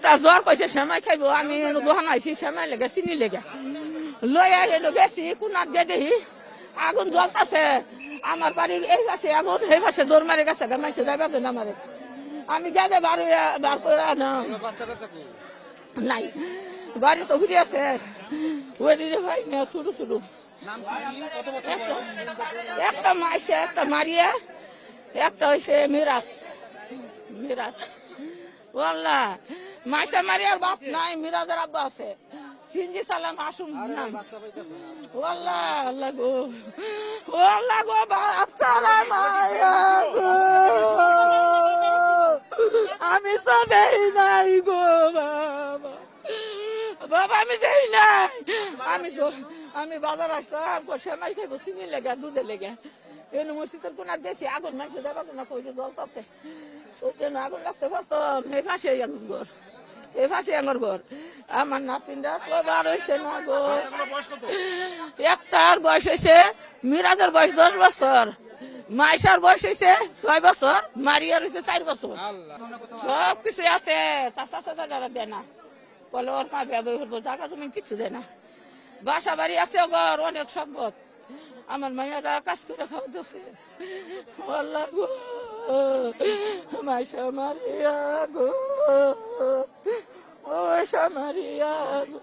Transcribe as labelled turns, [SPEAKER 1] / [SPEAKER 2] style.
[SPEAKER 1] একটা জ্বর কইছে সেমাই খাইব আমি দোকান আইছি সেমাই লেগে চিনি লেগে লইয়া এলো গেছি কোনার দিয়ে দেখি আগুন জ্বলতেছে আমার বাড়ির এই পাশে আগুন এই পাশে দৌড় মারে গেছে মাইছে যাইবার দেন আমারে আমি গেলে বার করে না নাই বাড়ি তো ঘুরে আছে ওই ভাই না শুরু শুরু একটা মাইছে একটা মারিয়া একটা হয়েছে মিরাজ মিরাজ বললা মাইসা মারিয়ার বাপ নাই মিরাজের আব্বা আছে সিনজি সালাম আসুন নাম ওয়াল্লাহ আল্লাহ গো ওয়াল্লাহ গো বাচ্চারা মায়া গো আমি তো দেই নাই গো বাবা বাবা আমি দেই নাই আমি বাজার আসলাম সেমাই খাইবো চিনি লেগে দুধের লেগে এনে মসজিদের কোন দেশি আগুন মানুষের দেবা না কইলে জ্বলতেছে ওই জন্য আগুন লাগতে পারতো এই পাশে আগুন ঘর এই পাশে আঙর ঘর আমার নাতিনরা তো বার হয়েছে না গো একটার বয়স হয়েছে মিরাজের বয়স 10 বছর মাইশার বয়স হয়েছে 6 বছর মারিয়ার হয়েছে 4 বছর সব কিছু আছে তার চাচা দেয় না বলে ওর মা ব্যবহার করবো টাকা তুমি কিছু দেয় না বাসা বাড়ি আছে ঘর অনেক সম্পদ আমার মাইয়াটা কাজ করে খাওয়াতেছে আল্লাহ গো মাইশা মারিয়া গো ও মারিয়া গো